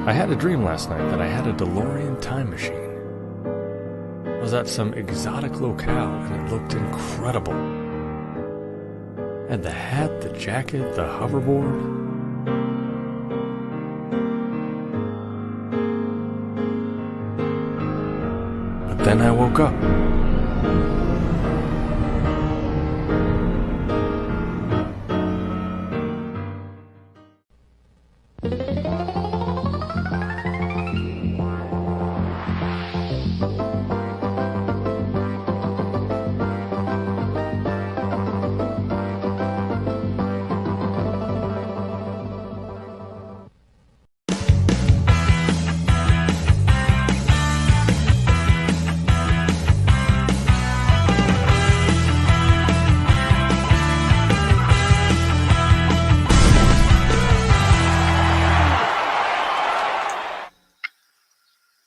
I had a dream last night that I had a DeLorean time machine. I was at some exotic locale and it looked incredible. Had the hat, the jacket, the hoverboard. But then I woke up.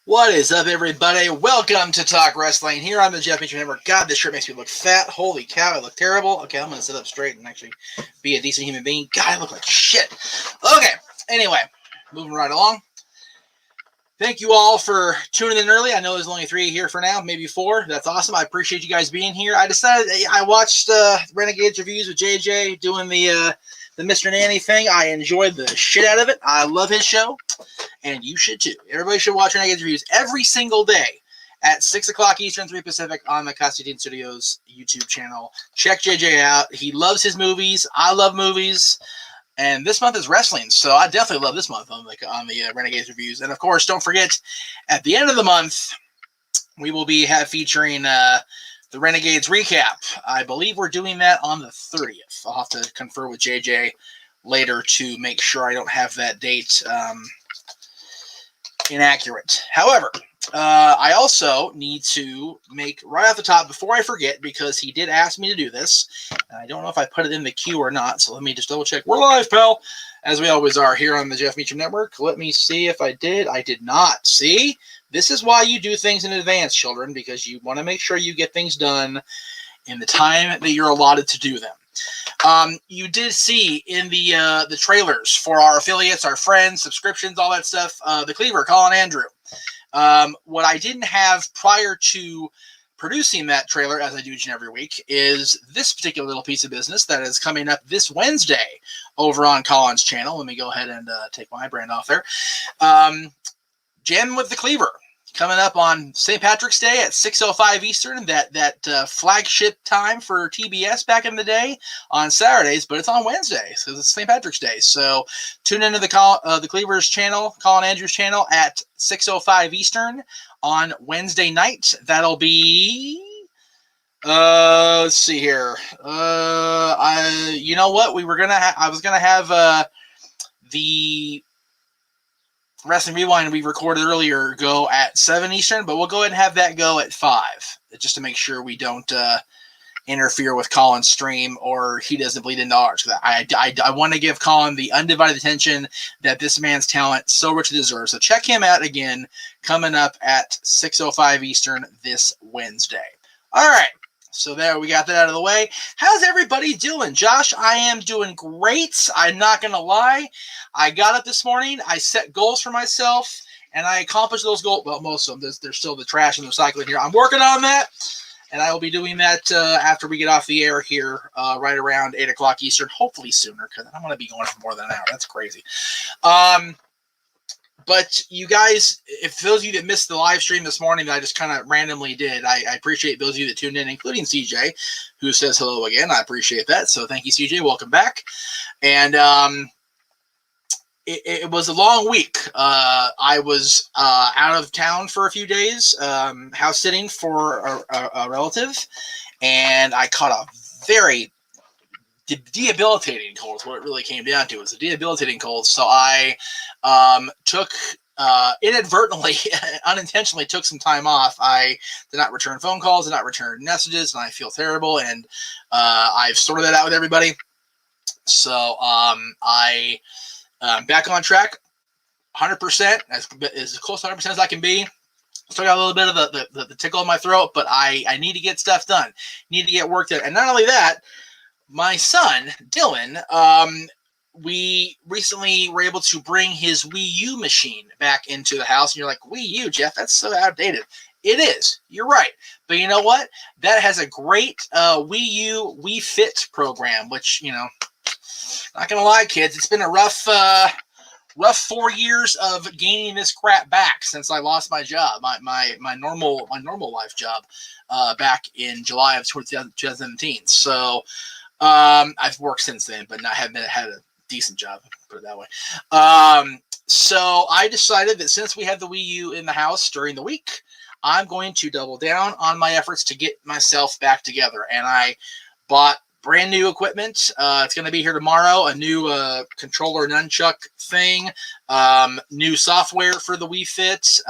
What is up, everybody? Welcome to Talk Wrestling here on the Jeff Mitchell Network. God, this shirt makes me look fat. Holy cow, I look terrible. Okay, I'm going to sit up straight and actually be a decent human being. God, I look like shit. Okay, anyway, moving right along. Thank you all for tuning in early. I know there's only 3 here for now, maybe 4. That's awesome. I appreciate you guys being here. I watched Renegades Reviews with JJ doing the Mr. Nanny thing. I enjoyed the shit out of it. I love his show, and you should too. Everybody should watch Renegades Reviews every single day at 6 o'clock Eastern, 3 Pacific on the Constantine Studios YouTube channel. Check JJ out. He loves his movies. I love movies. And this month is wrestling, so I definitely love this month on the Renegades Reviews. And, of course, don't forget, at the end of the month, we will be featuring the Renegades recap. I believe we're doing that on the 30th. I'll have to confer with JJ later to make sure I don't have that date inaccurate. However, I also need to make right off the top, before I forget, because he did ask me to do this, and I don't know if I put it in the queue or not, so let me just double check. We're live, pal, as we always are here on the Jeff Meacham Network. Let me see if I did. I did not. See? This is why you do things in advance, children, because you want to make sure you get things done in the time that you're allotted to do them. You did see in the trailers for our affiliates, our friends, subscriptions, all that stuff, the Cleaver, Colin Andrew. What I didn't have prior to producing that trailer, as I do each and every week, is this particular little piece of business that is coming up this Wednesday over on Colin's channel. Let me go ahead and take my brand off there. Jam with the Cleaver, coming up on St. Patrick's Day at 6:05 Eastern, that flagship time for TBS back in the day on Saturdays, but it's on Wednesdays because it's St. Patrick's Day. So tune into the Cleaver's channel, Colin Andrews' channel, at 6:05 Eastern on Wednesday night. That'll be, let's see here. You know what? I was gonna have the Wrestling Rewind we recorded earlier go at 7 Eastern, but we'll go ahead and have that go at 5, just to make sure we don't interfere with Colin's stream or he doesn't bleed into ours. I want to give Colin the undivided attention that this man's talent so richly deserves. So check him out again, coming up at 6:05 Eastern this Wednesday. All right. So there, we got that out of the way. How's everybody doing? Josh, I am doing great. I'm not going to lie. I got up this morning. I set goals for myself, and I accomplished those goals. Well, most of them. There's still the trash and the recycling here. I'm working on that, and I will be doing that after we get off the air here right around 8 o'clock Eastern, hopefully sooner, because I don't want to be going for more than an hour. That's crazy. But you guys, if those of you that missed the live stream this morning that I just kind of randomly did, I appreciate those of you that tuned in, including CJ, who says hello again. I appreciate that. So thank you, CJ. Welcome back. And it was a long week. I was out of town for a few days, house sitting for a relative, and I caught a very debilitating cold. Is what it really came down to. It was a debilitating cold. So I took inadvertently, unintentionally took some time off. I did not return phone calls, did not return messages, and I feel terrible. And I've sorted that out with everybody. So I'm back on track, 100%, as close to 100% as I can be. Still got a little bit of the tickle in my throat, but I need to get stuff done. Need to get work done. And not only that, my son, Dylan, we recently were able to bring his Wii U machine back into the house. And you're like, Wii U, Jeff, that's so outdated. It is. You're right. But you know what? That has a great Wii U Wii Fit program, which, not going to lie, kids, it's been a rough 4 years of gaining this crap back since I lost my job, my normal life job, back in July of 2017. So I've worked since then, but haven't had a decent job, put it that way. So I decided that since we have the Wii U in the house during the week, I'm going to double down on my efforts to get myself back together. And I bought brand new equipment. It's going to be here tomorrow. A new controller nunchuck thing, new software for the Wii Fit,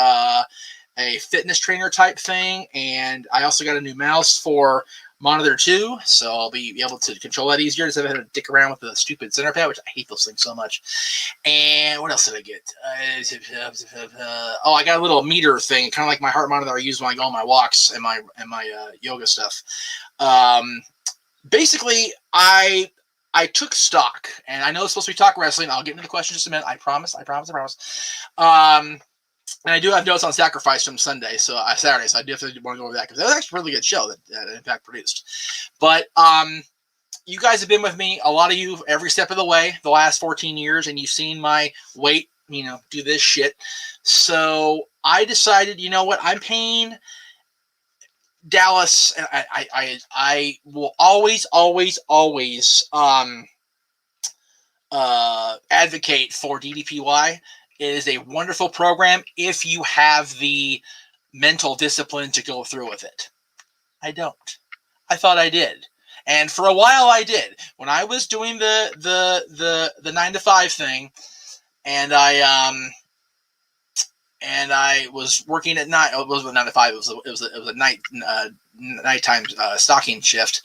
a fitness trainer type thing, and I also got a new mouse for Monitor 2, so I'll be able to control that easier instead of having to dick around with the stupid center pad, which I hate those things so much. And what else did I get? I got a little meter thing, kind of like my heart monitor I use when I go on my walks and my yoga stuff. Basically, I took stock, and I know it's supposed to be talk wrestling. I'll get into the question in just a minute. I promise. And I do have notes on Sacrifice from Saturday, so I definitely want to go over that because that was actually a really good show that Impact produced. But you guys have been with me, a lot of you, every step of the way, the last 14 years, and you've seen my weight, do this shit. So I decided, you know what, I'm paying Dallas, and I will always advocate for DDPY. It is a wonderful program if you have the mental discipline to go through with it. I don't. I thought I did. And for a while I did. When I was doing the 9 to 5 thing, and I was working at night. It wasn't 9 to 5. It was a nighttime stocking shift,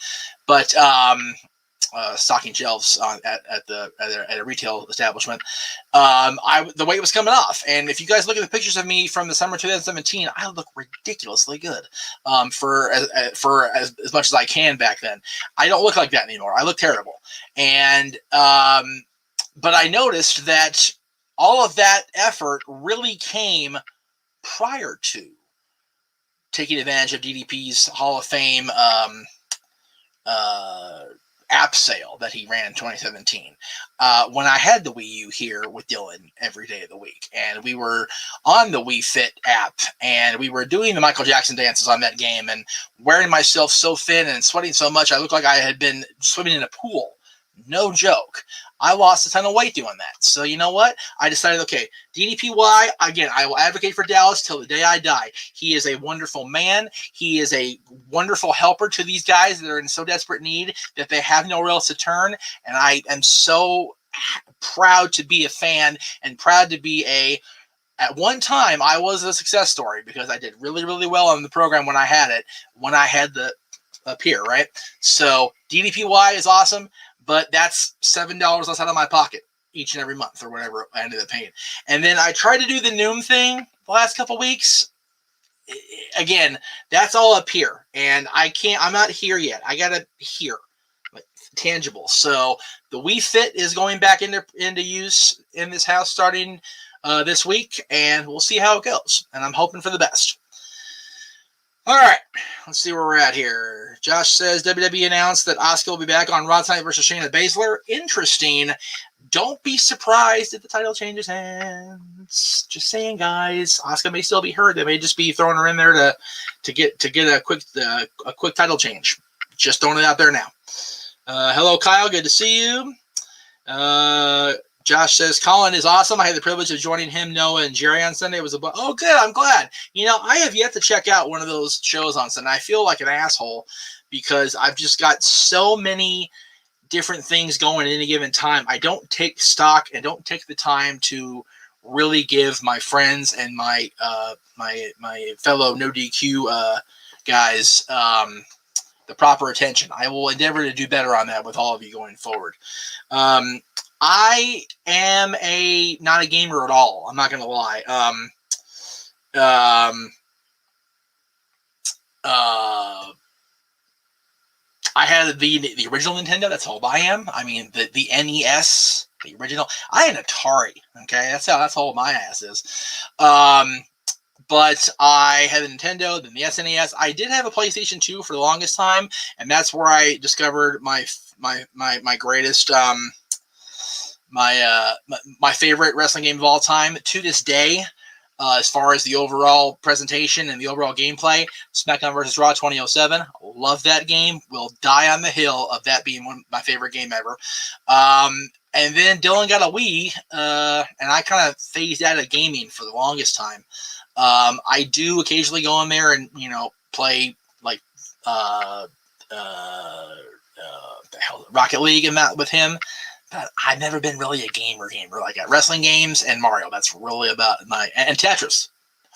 but stocking shelves at a retail establishment. The weight was coming off, and if you guys look at the pictures of me from the summer 2017, I look ridiculously good for as much as I can back then. I don't look like that anymore. I look terrible, and but I noticed that all of that effort really came prior to taking advantage of DDP's Hall of Fame app sale that he ran in 2017. When I had the Wii U here with Dylan every day of the week, and we were on the Wii Fit app, and we were doing the Michael Jackson dances on that game, and wearing myself so thin and sweating so much I looked like I had been swimming in a pool. No joke. I lost a ton of weight doing that. So you know what? I decided, okay, DDPY, again, I will advocate for Dallas till the day I die. He is a wonderful man. He is a wonderful helper to these guys that are in so desperate need that they have nowhere else to turn. And I am so proud to be a fan and proud to be at one time, I was a success story because I did really, really well on the program when I had the up here, right? So DDPY is awesome. But that's $7 less out of my pocket each and every month or whatever I ended up paying. And then I tried to do the Noom thing the last couple weeks. Again, that's all up here. And I'm not here yet. I got to here, like tangible. So the Wii Fit is going back into use in this house starting this week. And we'll see how it goes. And I'm hoping for the best. All right, let's see where we're at here. Josh says WWE announced that Asuka will be back on Raw tonight versus Shayna Baszler. Interesting. Don't be surprised if the title changes hands. Just saying, guys. Asuka may still be hurt. They may just be throwing her in there to get a quick title change. Just throwing it out there now. Hello, Kyle. Good to see you. Josh says, Colin is awesome. I had the privilege of joining him, Noah, and Jerry on Sunday. It was oh, good. I'm glad. I have yet to check out one of those shows on Sunday. I feel like an asshole because I've just got so many different things going at any given time. I don't take stock and don't take the time to really give my friends and my fellow No DQ guys the proper attention. I will endeavor to do better on that with all of you going forward. I am not a gamer at all. I'm not going to lie. I had the original Nintendo. That's all I am. I mean, the NES The original. I had an Atari. Okay, that's how old my ass is. But I had a Nintendo, then the SNES. I did have a PlayStation 2 for the longest time, and that's where I discovered my greatest my favorite wrestling game of all time to this day. As far as the overall presentation and the overall gameplay, SmackDown vs. Raw 2007. Love that game. Will die on the hill of that being one of my favorite game ever. And then Dylan got a Wii, and I kind of phased out of gaming for the longest time. I do occasionally go in there and, play like the hell, Rocket League and that with him. But I've never been really a gamer. Like at wrestling games and Mario. That's really about and Tetris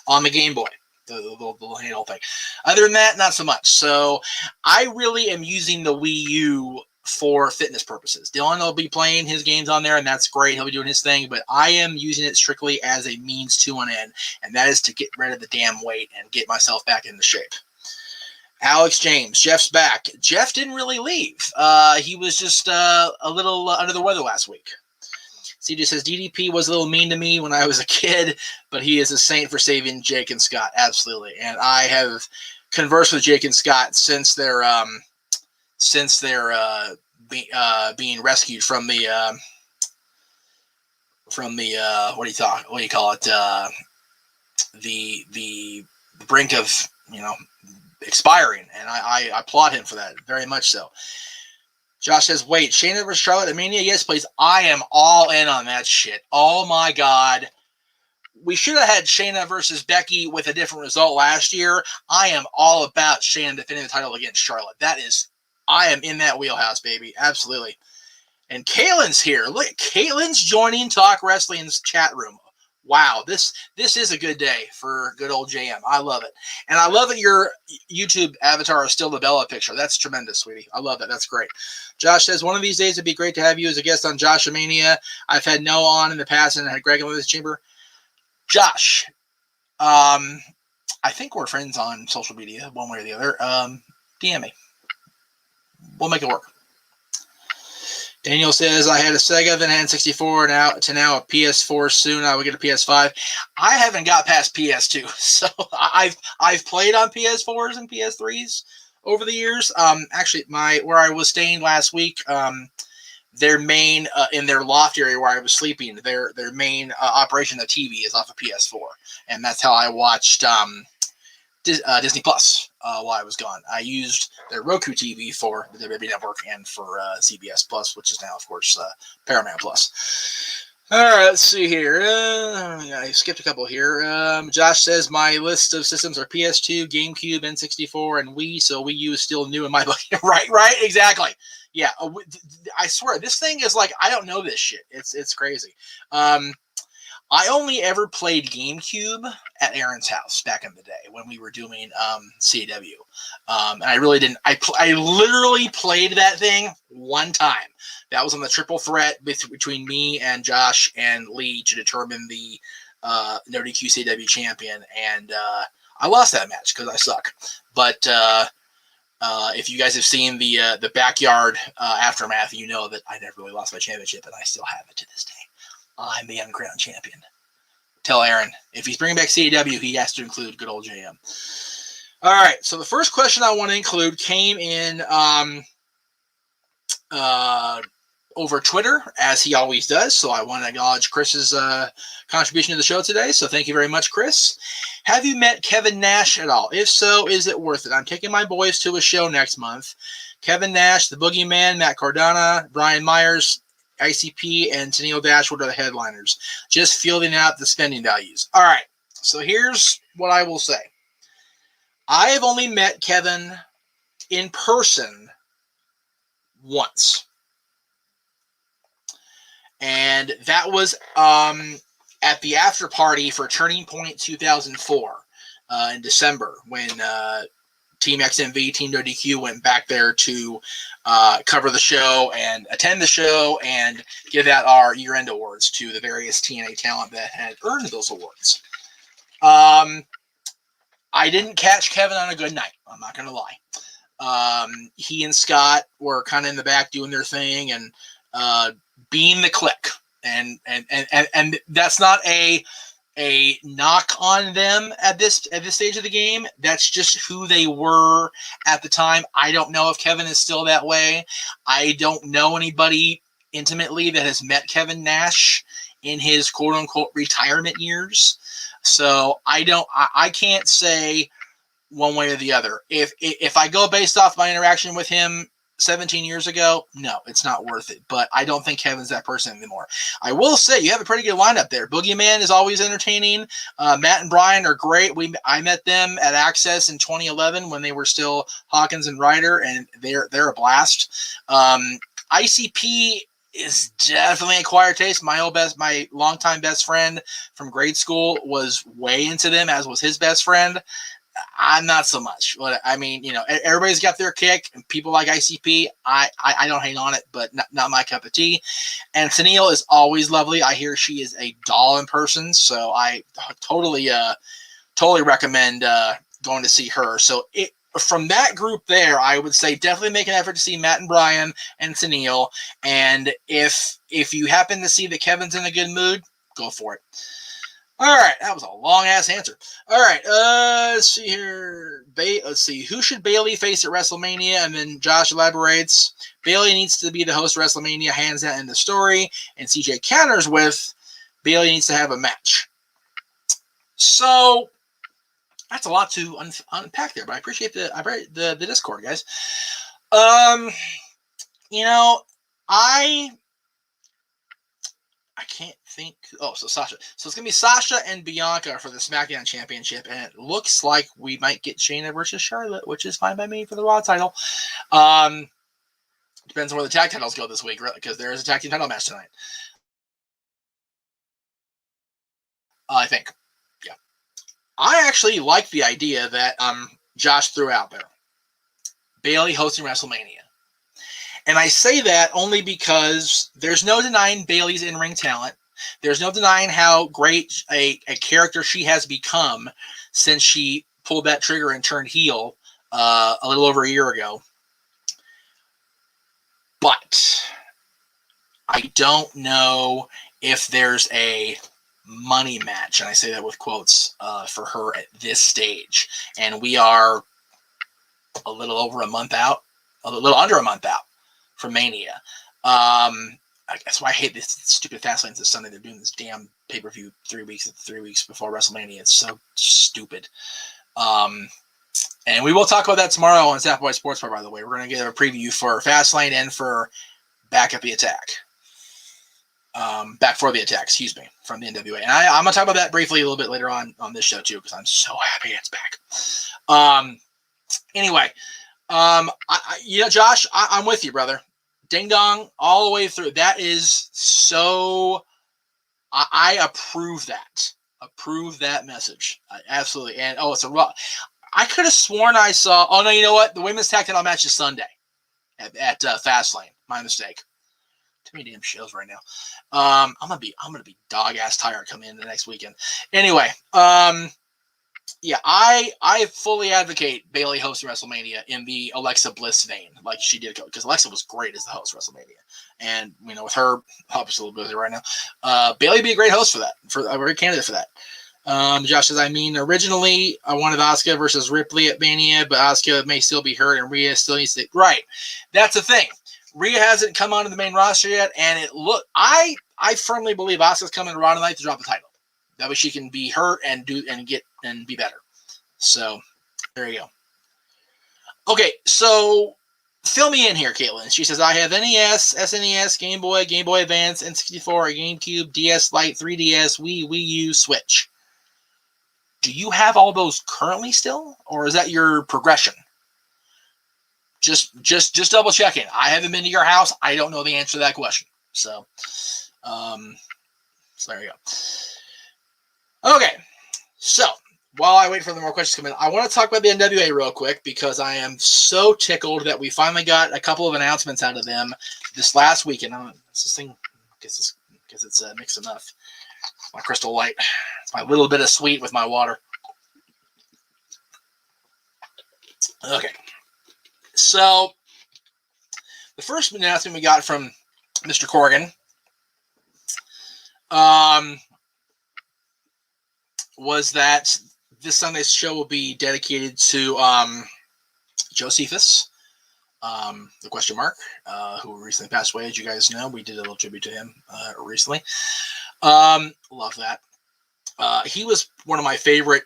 on the Game Boy, the handle thing. Other than that, not so much. So I really am using the Wii U for fitness purposes. Dylan will be playing his games on there, and that's great. He'll be doing his thing, but I am using it strictly as a means to an end, and that is to get rid of the damn weight and get myself back into shape. Alex James, Jeff's back. Jeff didn't really leave. He was just a little under the weather last week. CJ says, DDP was a little mean to me when I was a kid, but he is a saint for saving Jake and Scott. Absolutely. And I have conversed with Jake and Scott since they're being rescued from the what do you call it? The brink of, expiring, and I applaud him for that very much so. Josh says, wait, Shayna versus Charlotte at Mania? Yes, please. I am all in on that shit. Oh my God. We should have had Shayna versus Becky with a different result last year. I am all about Shayna defending the title against Charlotte. I am in that wheelhouse, baby. Absolutely. And Kaylin's here. Look, Kaylin's joining Talk Wrestling's chat room. Wow, this is a good day for good old JM. I love it. And I love that your YouTube avatar is still the Bella picture. That's tremendous, sweetie. I love it. That's great. Josh says, one of these days it'd be great to have you as a guest on Josh Mania. I've had Noah on in the past and had Greg in this chamber. Josh, I think we're friends on social media, one way or the other. DM me. We'll make it work. Daniel says, I had a Sega, then had N64, now a PS4 soon. I will get a PS5. I haven't got past PS2, so I've played on PS4s and PS3s over the years. Actually, where I was staying last week, their main in their loft area where I was sleeping, their main operation of TV is off of PS4, and that's how I watched Disney Plus while I was gone. I used their Roku TV for the WWE Network and for CBS Plus, which is now, of course, Paramount Plus. All right, let's see here. I skipped a couple here. Josh says my list of systems are PS2, GameCube, N64, and Wii, so Wii U is still new in my book. Right, exactly. Yeah, I swear, this thing is like, I don't know this shit. It's crazy. I only ever played GameCube at Aaron's house back in the day when we were doing CW. And I really didn't. I literally played that thing one time. That was on the triple threat between me and Josh and Lee to determine the No DQ CW champion. And I lost that match because I suck. But if you guys have seen the backyard aftermath, you know that I never really lost my championship, and I still have it to this day. I'm the uncrowned champion. Tell Aaron, if he's bringing back CAW, he has to include good old JM. All right, so the first question I want to include came in over Twitter, as he always does. So I want to acknowledge Chris's contribution to the show today. So thank you very much, Chris. Have you met Kevin Nash at all? If so, is it worth it? I'm taking my boys to a show next month. Kevin Nash, the Boogeyman, Matt Cardona, Brian Myers, ICP, and Tennille Dashwood are the headliners. Just fielding out the spending values. All right, so here's what I will say. I have only met Kevin in person once. And that was at the after party for Turning Point 2004 in December when Team XMV, Team No DQ went back there to cover the show and attend the show and give out our year-end awards to the various TNA talent that had earned those awards. I didn't catch Kevin on a good night. I'm not going to lie. He and Scott were kind of in the back doing their thing, and being the click. And that's not a knock on them at this stage of the game. That's just who they were at the time. I don't know if Kevin is still that way. I don't know anybody intimately that has met Kevin Nash in his quote unquote retirement years. So I can't say one way or the other. If I go based off my interaction with him 17 years ago, no, it's not worth it. But I don't think Kevin's that person anymore. I will say you have a pretty good lineup there. Boogeyman is always entertaining. Matt and Brian are great. I met them at Access in 2011 when they were still Hawkins and Ryder, and they're a blast. ICP is definitely an acquired taste. My longtime best friend from grade school was way into them, as was his best friend. I'm not so much. I mean, everybody's got their kick, and people like ICP. I don't hate on it, but not my cup of tea. And Tennille is always lovely. I hear she is a doll in person, so I totally recommend going to see her. So from that group there, I would say definitely make an effort to see Matt and Brian and Tennille. And if you happen to see that Kevin's in a good mood, go for it. All right, that was a long-ass answer. All right, let's see here. Let's see. Who should Bayley face at WrestleMania? And then Josh elaborates. Bayley needs to be the host of WrestleMania, hands down in the story. And CJ counters with, Bayley needs to have a match. So that's a lot to unpack there, but I appreciate the Discord, guys. I can't think. Oh, so Sasha. So it's going to be Sasha and Bianca for the SmackDown Championship, and it looks like we might get Shayna versus Charlotte, which is fine by me for the Raw title. Depends on where the tag titles go this week, right? Because there is a tag team title match tonight. I think. Yeah. I actually like the idea that Josh threw out there. Bayley hosting WrestleMania. And I say that only because there's no denying Bayley's in-ring talent. There's no denying how great a character she has become since she pulled that trigger and turned heel a little over a year ago. But I don't know if there's a money match, and I say that with quotes, for her at this stage. And we are a little over a month out, a little under a month out from Mania. That's why I hate this stupid Fastlane this Sunday. They're doing this damn pay-per-view 3 weeks before WrestleMania. It's so stupid. And we will talk about that tomorrow on Zapboy Sports Bar, by the way. We're going to get a preview for Fastlane and for Back at the Attack. Back for the Attack, excuse me, from the NWA. And I'm going to talk about that briefly a little bit later on this show, too, because I'm so happy it's back. Anyway, Josh, I'm with you, brother. Ding dong all the way through. That is so. I approve that. Approve that message. Absolutely. And it's a raw. I could have sworn I saw. Oh no, you know what? The women's tag title match is Sunday at Fastlane. My mistake. Too many damn shows right now. I'm gonna be dog ass tired coming in the next weekend. Anyway, yeah, I fully advocate Bayley hosting WrestleMania in the Alexa Bliss vein, like she did, because Alexa was great as the host of WrestleMania, and with her, obviously a little busy right now. Bayley would be a great host for a great candidate for that. Josh says, originally I wanted Asuka versus Ripley at Mania, but Asuka may still be hurt, and Rhea still needs to. Right, that's the thing. Rhea hasn't come onto the main roster yet, and I firmly believe Asuka's coming to Raw tonight to drop the title. That way she can be hurt and be better. So there you go. Okay, so fill me in here, Caitlin. She says, I have NES, SNES, Game Boy, Game Boy Advance, N64, GameCube, DS Lite, 3DS, Wii U, Switch. Do you have all those currently still, or is that your progression? Just double checking. I haven't been to your house. I don't know the answer to that question. So there you go. Okay, so while I wait for the more questions to come in, I want to talk about the NWA real quick because I am so tickled that we finally got a couple of announcements out of them this last weekend. This thing, I guess it's mixed enough. My Crystal Light. It's my little bit of sweet with my water. Okay. So the first announcement we got from Mr. Corgan was that this Sunday's show will be dedicated to Josephus, the question mark, who recently passed away. As you guys know, we did a little tribute to him recently. Love that. He was one of my favorite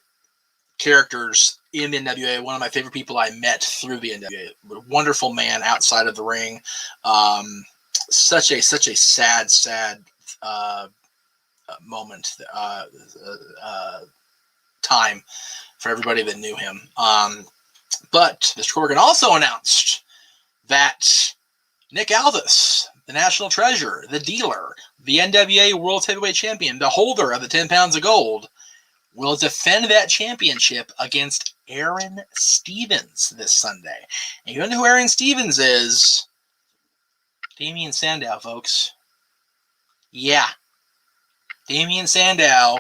characters in the NWA, one of my favorite people I met through the NWA. A wonderful man outside of the ring. Such a sad moment, time for everybody that knew him. But Mr. Corgan also announced that Nick Aldis, the national treasure, the dealer, the NWA World Heavyweight Champion, the holder of the 10 pounds of gold, will defend that championship against Aaron Stevens this Sunday. And you know who Aaron Stevens is? Damian Sandow, folks. Yeah. Damian Sandow,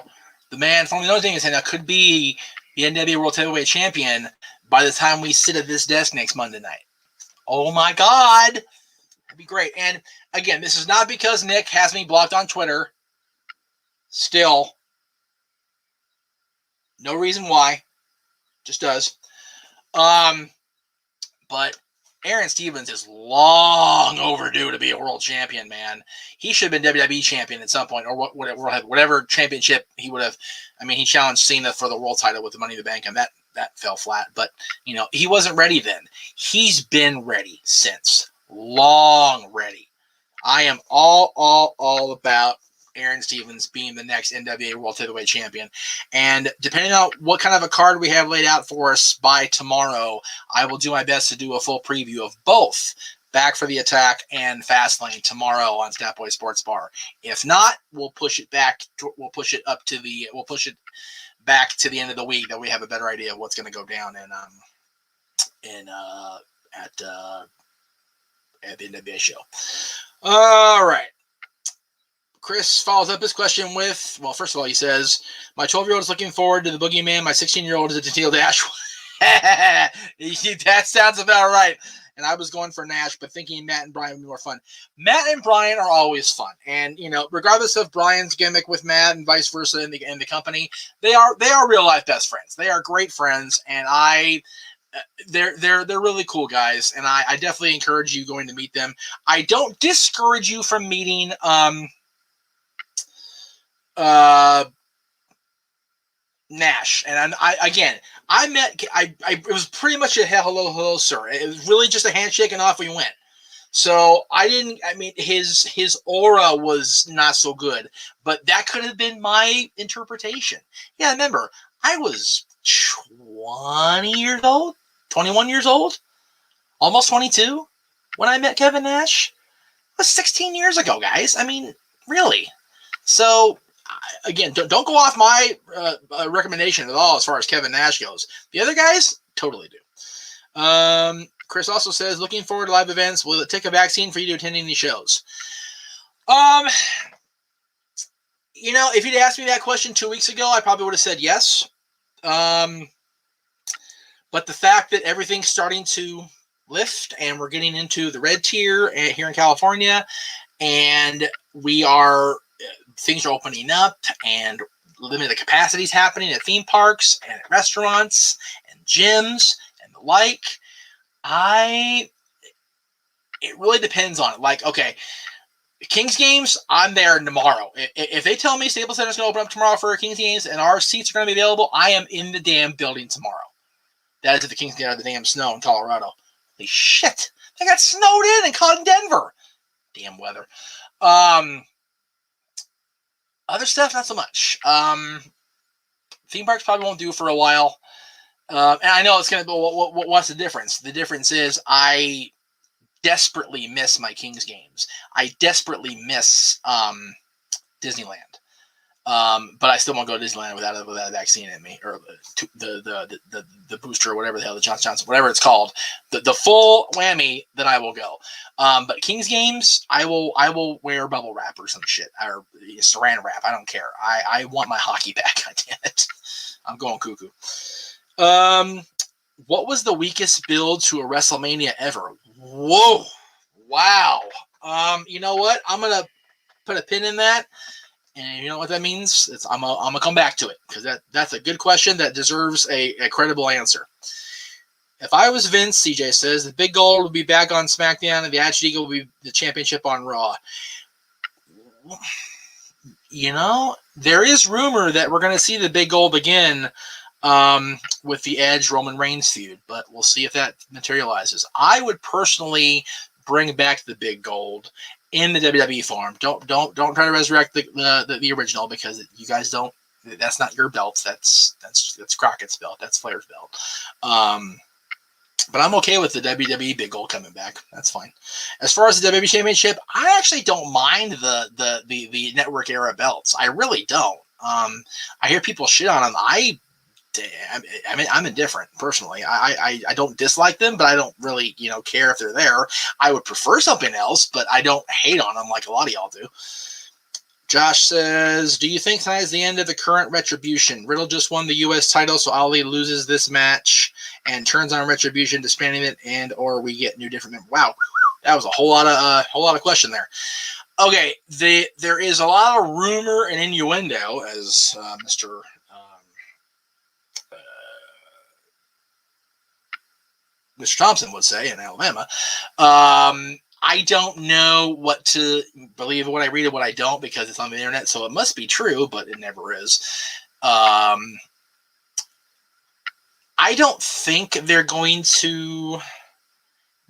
the man formerly known as Damian Sandow, could be the NWA World Heavyweight Champion by the time we sit at this desk next Monday night. Oh my God. That'd be great. And again, this is not because Nick has me blocked on Twitter. Still. No reason why. Just does. But Aaron Stevens is long overdue to be a world champion, man. He should have been WWE champion at some point, or whatever championship he would have. I mean, he challenged Cena for the world title with the Money in the Bank, and that fell flat. But, you know, he wasn't ready then. He's been ready since. Long ready. I am all about Aaron Stevens being the next NWA World Heavyweight Champion. And depending on what kind of a card we have laid out for us by tomorrow, I will do my best to do a full preview of both Back for the Attack and Fastlane tomorrow on Statboy Sports Bar. If not, we'll push it back. We'll push it back to the end of the week that we have a better idea of what's going to go down at the NWA show. All right. Chris follows up his question with, well, first of all, he says, my 12-year-old is looking forward to the Boogeyman. My 16-year-old is a Teal Dash. That sounds about right. And I was going for Nash, but thinking Matt and Brian would be more fun. Matt and Brian are always fun. And, you know, regardless of Brian's gimmick with Matt and vice versa in the company, they are real life best friends. They are great friends. And they're really cool guys. And I definitely encourage you going to meet them. I don't discourage you from meeting, Nash. And it was pretty much a hello, sir. It was really just a handshake and off we went. So his aura was not so good, but that could have been my interpretation. Yeah, remember, I was 21 years old, almost 22 when I met Kevin Nash. It was 16 years ago, guys. I mean, really. So, again, don't go off my recommendation at all as far as Kevin Nash goes. The other guys totally do. Chris also says, looking forward to live events. Will it take a vaccine for you to attend any shows? You know, if you'd asked me that question 2 weeks ago, I probably would have said yes. But the fact that everything's starting to lift and we're getting into the red tier here in California, and things are opening up and limited capacity is happening at theme parks and at restaurants and gyms and the like. It really depends on it. Like, okay, Kings games, I'm there tomorrow. If they tell me Staples Center is going to open up tomorrow for Kings games and our seats are going to be available, I am in the damn building tomorrow. That is if the Kings get out of the damn snow in Colorado. Holy shit. They got snowed in Denver. Damn weather. Other stuff, not so much. Theme parks probably won't do for a while. And I know it's going to be, what's the difference? The difference is I desperately miss my Kings games. I desperately miss Disneyland. But I still won't go to Disneyland without a vaccine in me, or the booster, or whatever the hell, the Johnson, whatever it's called, the full whammy. Then I will go. But Kings games, I will wear bubble wrap or some shit, or saran wrap. I don't care. I want my hockey back. God damn it, I'm going cuckoo. What was the weakest build to a WrestleMania ever? Whoa, wow. You know what? I'm gonna put a pin in that. And you know what that means? I'm gonna come back to it because that's a good question that deserves a credible answer. If I was Vince, CJ says, the big gold will be back on SmackDown and the Attitude Eagle will be the championship on Raw. You know, there is rumor that we're going to see the big gold again with the Edge Roman Reigns feud, but we'll see if that materializes. I would personally bring back the big gold in the WWE form. Don't try to resurrect the original because you guys don't. That's not your belt. That's Crockett's belt. That's Flair's belt. But I'm okay with the WWE big gold coming back. That's fine. As far as the WWE Championship, I actually don't mind the network era belts. I really don't. I hear people shit on them. I'm indifferent personally. I don't dislike them, but I don't really care if they're there. I would prefer something else, but I don't hate on them like a lot of y'all do. Josh says, do you think tonight is the end of the current Retribution? Riddle just won the U.S. title, so Ali loses this match and turns on Retribution, disbanding it, and or we get new different members. Wow, that was a whole lot of question there. Okay, there is a lot of rumor and innuendo, as Mr. Mr. Thompson would say in Alabama. I don't know what to believe, what I read and what I don't, because it's on the internet, so it must be true, but it never is. I don't think they're going to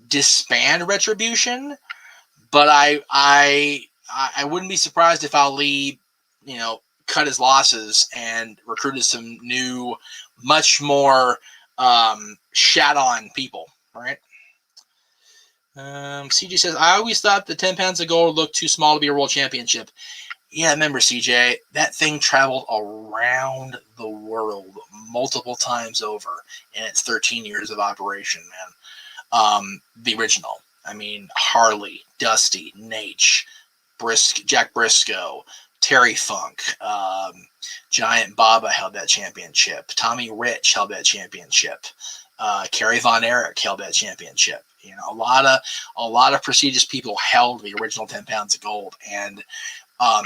disband Retribution, but I wouldn't be surprised if Ali, cut his losses and recruited some new, much more shat-on people, right? CJ says, I always thought the 10 pounds of gold looked too small to be a world championship. Yeah, remember, CJ, that thing traveled around the world multiple times over in its 13 years of operation, man. The original. I mean, Harley, Dusty, Nate, Jack Briscoe, Terry Funk, Giant Baba held that championship. Tommy Rich held that championship. Kerry Von Erich held that championship. A lot of prestigious people held the original 10 pounds of gold, and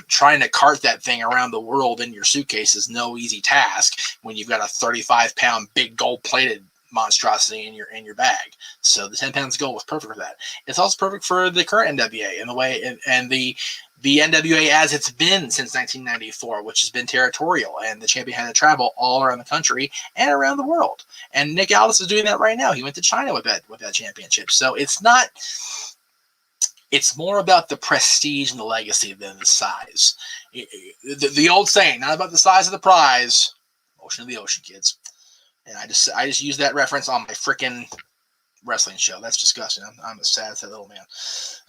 trying to cart that thing around the world in your suitcase is no easy task when you've got a 35-pound big gold-plated monstrosity in your bag. So the 10 pounds of gold was perfect for that. It's also perfect for the current NWA in the way and the NWA as it's been since 1994, which has been territorial, and the champion had to travel all around the country and around the world. And Nick Aldis is doing that right now. He went to China with that championship. So it's more about the prestige and the legacy than the size. The old saying, not about the size of the prize, ocean of the ocean, kids. And I just use that reference on my freaking wrestling show. That's disgusting. I'm a sad little man.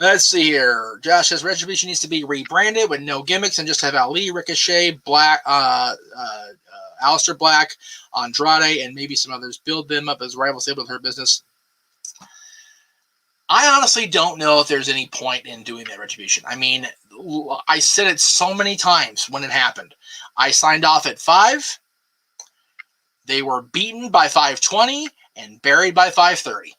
Let's see here. Josh says Retribution needs to be rebranded with no gimmicks and just have Ali, Ricochet, Black, Aleister Black, Andrade, and maybe some others. Build them up as rivals able to hurt business. I honestly don't know if there's any point in doing that Retribution. I mean, I said it so many times when it happened. I signed off at 5. They were beaten by 5:20 and buried by 5:30.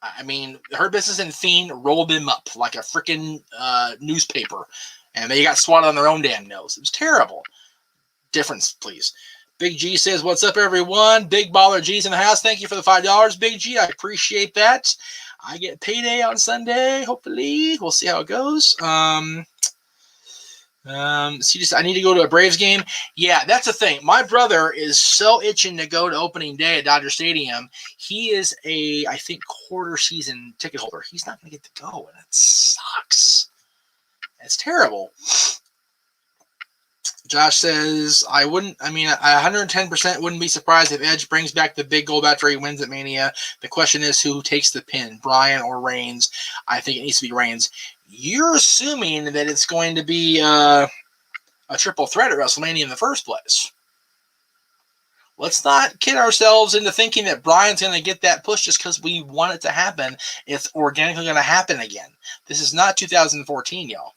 I mean, Hurt Business and Fiend rolled them up like a freaking newspaper, and they got swatted on their own damn nose. It was terrible. Difference, please. Big G says, what's up, everyone? Big Baller G's in the house. Thank you for the $5, Big G. I appreciate that. I get payday on Sunday, hopefully. We'll see how it goes. I need to go to a Braves game. Yeah, that's the thing. My brother is so itching to go to opening day at Dodger Stadium. He is I think, quarter season ticket holder. He's not going to get to go, and it sucks. It's terrible. Josh says, I 110% wouldn't be surprised if Edge brings back the big gold after he wins at Mania. The question is who takes the pin, Bryan or Reigns? I think it needs to be Reigns. You're assuming that it's going to be a triple threat at WrestleMania in the first place. Let's not kid ourselves into thinking that Bryan's going to get that push just because we want it to happen. It's organically going to happen again. This is not 2014, y'all.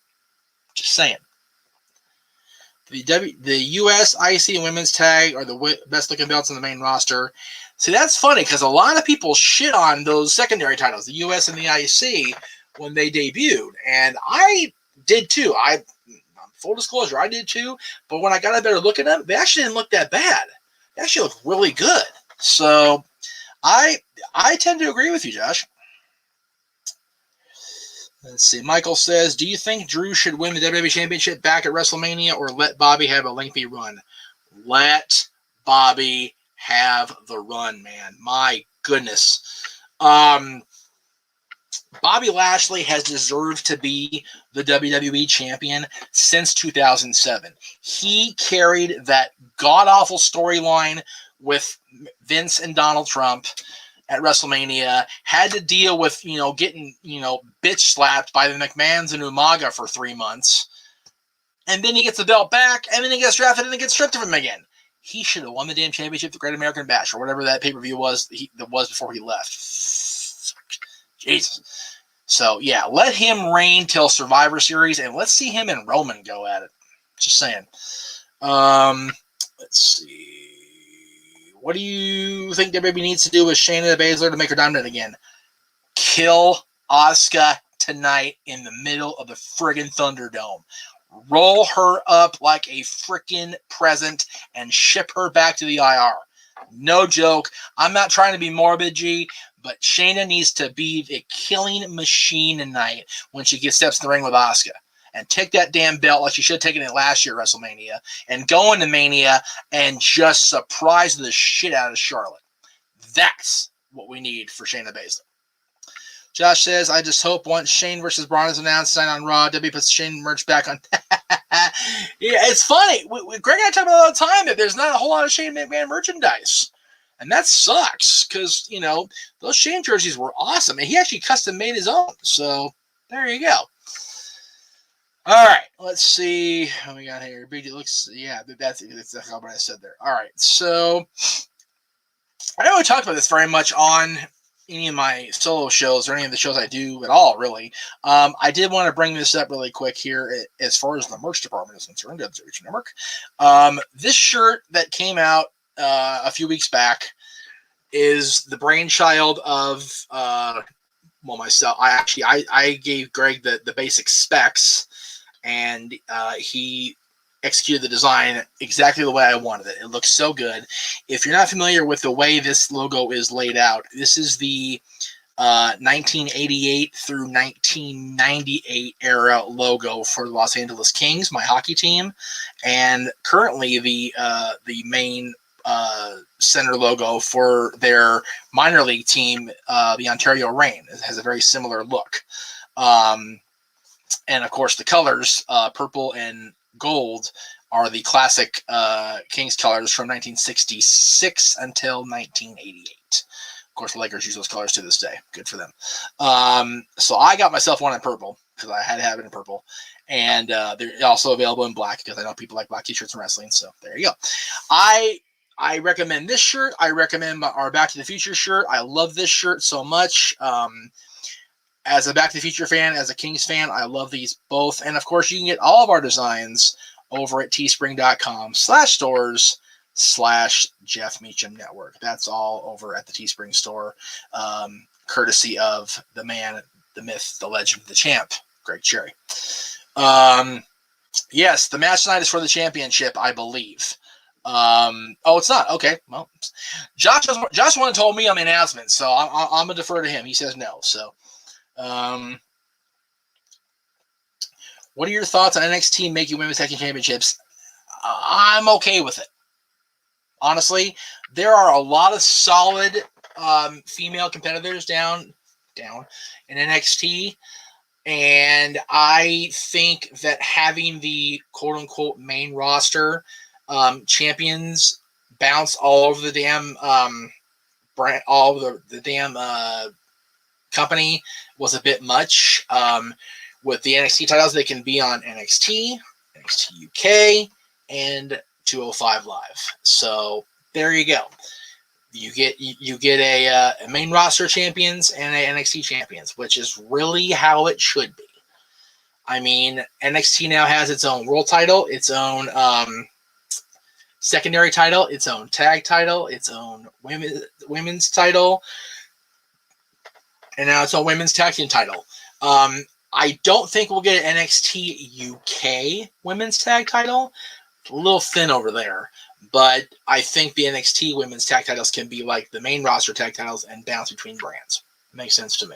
Just saying. The U.S., IC, and Women's Tag are the best-looking belts on the main roster. See, that's funny because a lot of people shit on those secondary titles, the U.S. and the IC, when they debuted, and I did too. I'm full disclosure, I did too. But when I got a better look at them, they actually didn't look that bad. They actually look really good. So I tend to agree with you, Josh. Let's see. Michael says, do you think Drew should win the WWE Championship back at WrestleMania or let Bobby have a lengthy run? Let Bobby have the run, man. My goodness. Bobby Lashley has deserved to be the WWE champion since 2007. He carried that god-awful storyline with Vince and Donald Trump at WrestleMania, had to deal with, getting, bitch slapped by the McMahons and Umaga for 3 months. And then he gets the belt back, and then he gets drafted and it gets stripped of him again. He should have won the damn championship, the Great American Bash, or whatever that pay-per-view was that was before he left. Jesus. So, yeah, let him reign till Survivor Series, and let's see him and Roman go at it. Just saying. Let's see. What do you think WWE needs to do with Shayna Baszler to make her dominant again? Kill Asuka tonight in the middle of the friggin' Thunderdome. Roll her up like a frickin' present and ship her back to the IR. No joke. I'm not trying to be morbid, G, but Shayna needs to be the killing machine tonight when she steps in the ring with Asuka. And take that damn belt like she should have taken it last year at WrestleMania and go into Mania and just surprise the shit out of Charlotte. That's what we need for Shayna Baszler. Josh says, I just hope once Shane versus Braun is announced, sign on Raw, W puts Shane merch back on. Yeah, it's funny. Greg and I talk about it all the time that there's not a whole lot of Shane McMahon merchandise. And that sucks because, those Shane jerseys were awesome. And he actually custom made his own. So there you go. All right, let's see what we got here. BG looks, yeah, that's exactly what I said there. All right, so I don't really talk about this very much on any of my solo shows or any of the shows I do at all, really. I did want to bring this up really quick here as far as the merch department is concerned of the Reach Network. This shirt that came out a few weeks back is the brainchild of, myself. I gave Greg the basic specs, and he executed the design exactly the way I wanted it. It looks so good. If you're not familiar with the way this logo is laid out, this is the 1988 through 1998 era logo for the Los Angeles Kings, my hockey team, and currently the main center logo for their minor league team, the Ontario Reign. It has a very similar look. And of course, the colors, purple and gold, are the classic Kings colors from 1966 until 1988. Of course, the Lakers use those colors to this day. Good for them. So I got myself one in purple because I had to have it in purple. And they're also available in black because I know people like black t-shirts in wrestling. So there you go. I recommend this shirt. I recommend our Back to the Future shirt. I love this shirt so much. As a Back to the Future fan, as a Kings fan, I love these both. And, of course, you can get all of our designs over at teespring.com/stores/Jeff Meacham Network. That's all over at the Teespring store, courtesy of the man, the myth, the legend, the champ, Greg Cherry. Yes, the match tonight is for the championship, I believe. It's not. Okay, well, Josh one told me on the announcement, so I'm going to defer to him. He says no, so... what are your thoughts on NXT making women's tag team championships? I'm okay with it. Honestly, there are a lot of solid female competitors down in NXT, and I think that having the quote unquote main roster champions bounce all over the damn brand, all over the damn company was a bit much. With the NXT titles, they can be on NXT, NXT UK, and 205 Live. So there you go. You get a main roster champions and a NXT champions, which is really how it should be. I mean, NXT now has its own world title, its own secondary title, its own tag title, its own women's title, and now it's a women's tag team title. I don't think we'll get an NXT UK women's tag title. It's a little thin over there. But I think the NXT women's tag titles can be like the main roster tag titles and bounce between brands. Makes sense to me.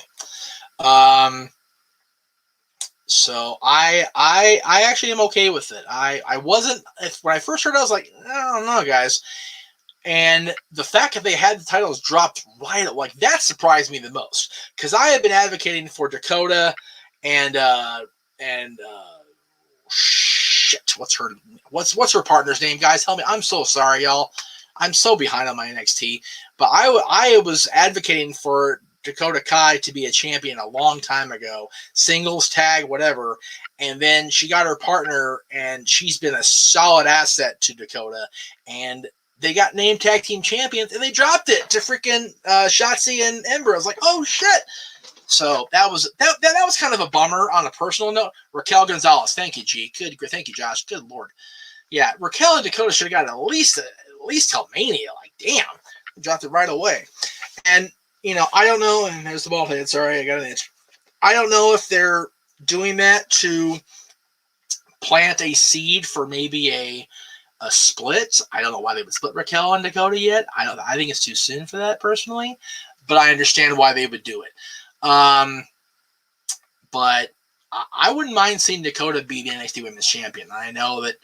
So I actually am okay with it. I wasn't, when I first heard it, I was like, I don't know, guys. And the fact that they had the titles dropped right, like, that surprised me the most, because I have been advocating for Dakota and shit, what's her partner's name, guys? Help me. I'm so sorry, y'all. I'm so behind on my NXT, but I was advocating for Dakota Kai to be a champion a long time ago, singles, tag, whatever. And then she got her partner, and she's been a solid asset to Dakota. And they got named tag team champions, and they dropped it to freaking Shotzi and Ember. I was like, oh shit. So that was kind of a bummer on a personal note. Raquel Gonzalez, thank you, G. Thank you, Josh. Good lord. Yeah, Raquel and Dakota should have got at least till Mania. Like, damn, dropped it right away. And I don't know. And there's the ball head. Sorry, I got an itch. I don't know if they're doing that to plant a seed for maybe a split. I don't know why they would split Raquel and Dakota yet. I think it's too soon for that personally, but I understand why they would do it. But I wouldn't mind seeing Dakota be the NXT Women's Champion. I know that,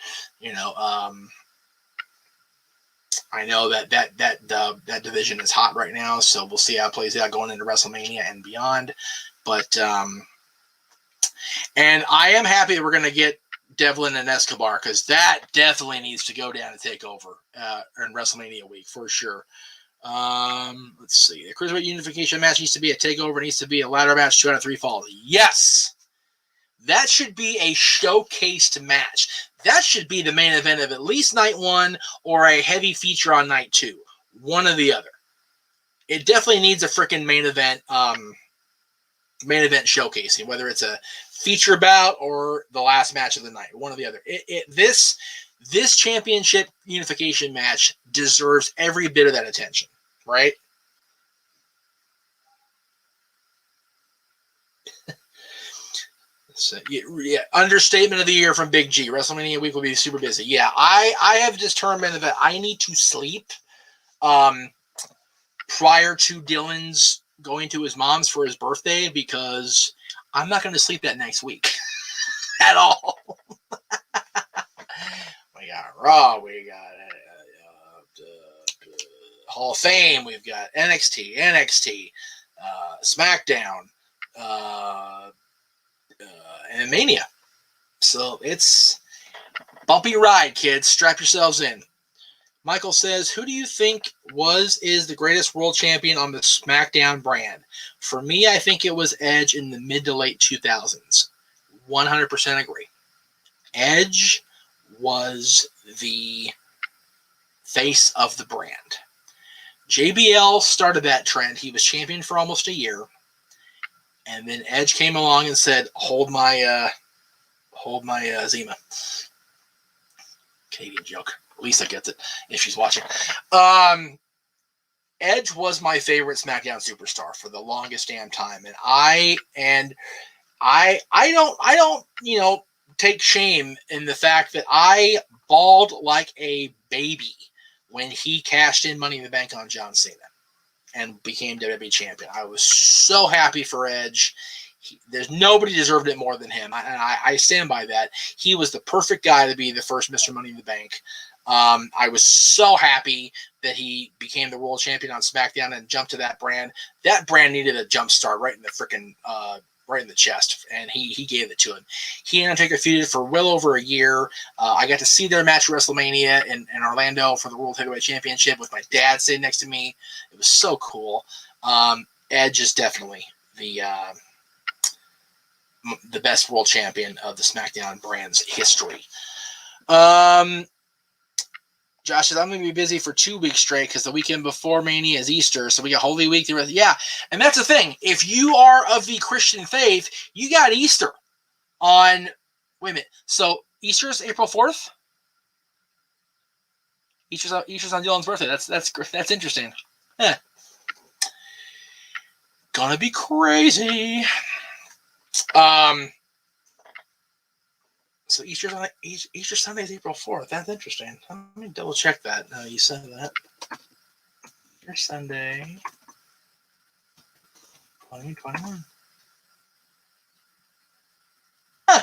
I know that division is hot right now, so we'll see how it plays out going into WrestleMania and beyond. But and I am happy that we're going to get Devlin and Escobar, because that definitely needs to go down and take over in WrestleMania week for sure. Let's see. The Cruiserweight Unification match needs to be a takeover. It needs to be a ladder match, 2 out of 3 falls. Yes! That should be a showcased match. That should be the main event of at least night 1 or a heavy feature on night 2. One or the other. It definitely needs a freaking main event showcasing, whether it's a feature bout or the last match of the night. One or the other. This championship unification match deserves every bit of that attention, right? So, yeah, understatement of the year from Big G. WrestleMania week will be super busy. Yeah, I have determined that I need to sleep prior to Dylan's going to his mom's for his birthday, because I'm not going to sleep that next week at all. We got Raw, we got Hall of Fame, we've got NXT, SmackDown, and Mania. So it's bumpy ride, kids. Strap yourselves in. Michael says, who do you think is the greatest world champion on the SmackDown brand? For me, I think it was Edge in the mid to late 2000s. 100% agree. Edge was the face of the brand. JBL started that trend. He was champion for almost a year. And then Edge came along and said, hold my Zima. Canadian joke. Lisa gets it if she's watching. Edge was my favorite SmackDown superstar for the longest damn time. And I don't, take shame in the fact that I bawled like a baby when he cashed in Money in the Bank on John Cena and became WWE champion. I was so happy for Edge. There's nobody deserved it more than him. I stand by that. He was the perfect guy to be the first Mr. Money in the Bank. I was so happy that he became the world champion on SmackDown and jumped to that brand. That brand needed a jump start right in the freaking right in the chest, and he gave it to him. He and Undertaker feuded for well over a year. I got to see their match at WrestleMania in Orlando for the World Heavyweight Championship with my dad sitting next to me. It was so cool. Edge is definitely the best world champion of the SmackDown brand's history. Josh says, I'm going to be busy for 2 weeks straight because the weekend before Mania is Easter, so we got Holy Week. Yeah, and that's the thing. If you are of the Christian faith, you got Easter on, wait a minute, so Easter's April 4th? Easter's on Dylan's birthday. That's interesting. Gonna be crazy. So Easter Sunday is April 4th. That's interesting. Let me double check that. You said that. Easter Sunday 2021. Huh.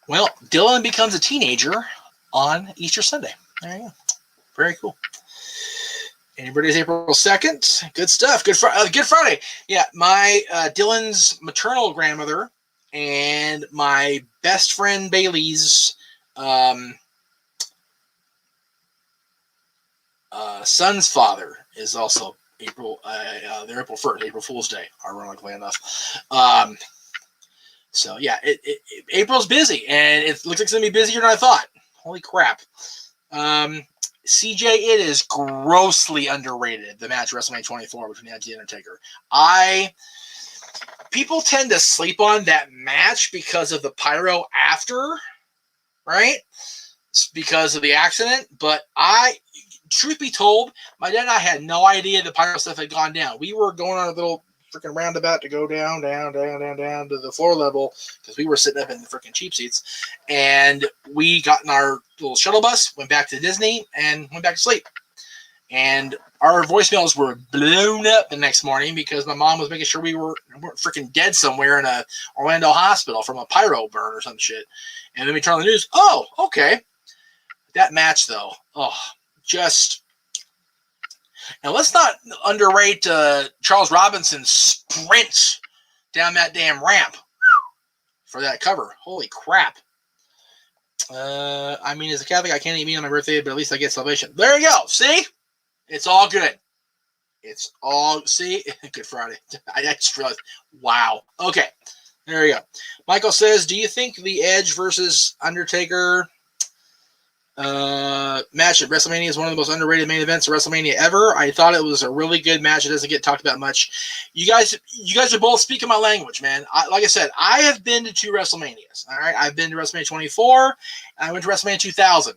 Well, Dylan becomes a teenager on Easter Sunday. There you go. Very cool. Anybody's April 2nd. Good stuff. Good Friday. Yeah, my Dylan's maternal grandmother and my best friend Bailey's son's father is also April. They're April 1st, April Fool's Day, ironically enough. So yeah, April's busy, and it looks like it's gonna be busier than I thought. Holy crap! CJ, it is grossly underrated, the match WrestleMania 24 between Edge and The Undertaker. People tend to sleep on that match because of the pyro after, right? It's because of the accident, but truth be told, my dad and I had no idea the pyro stuff had gone down. We were going on a little freaking roundabout to go down to the floor level because we were sitting up in the freaking cheap seats, and we got in our little shuttle bus, went back to Disney, and went back to sleep. And our voicemails were blown up the next morning because my mom was making sure we weren't freaking dead somewhere in a Orlando hospital from a pyro burn or some shit. And then we turn on the news. Oh, okay. That match though, just. Now, let's not underrate Charles Robinson's sprint down that damn ramp for that cover. Holy crap. I mean, as a Catholic, I can't eat meat on my birthday, but at least I get salvation. There you go. See? It's all good. See? Good Friday. I just realized. Wow. Okay. There you go. Michael says, do you think the Edge versus Undertaker match at WrestleMania is one of the most underrated main events of WrestleMania ever? I thought it was a really good match. It doesn't get talked about much. You guys are both speaking my language, man. Like I said, I have been to 2 WrestleManias. All right, I've been to WrestleMania 24, and I went to WrestleMania 2000.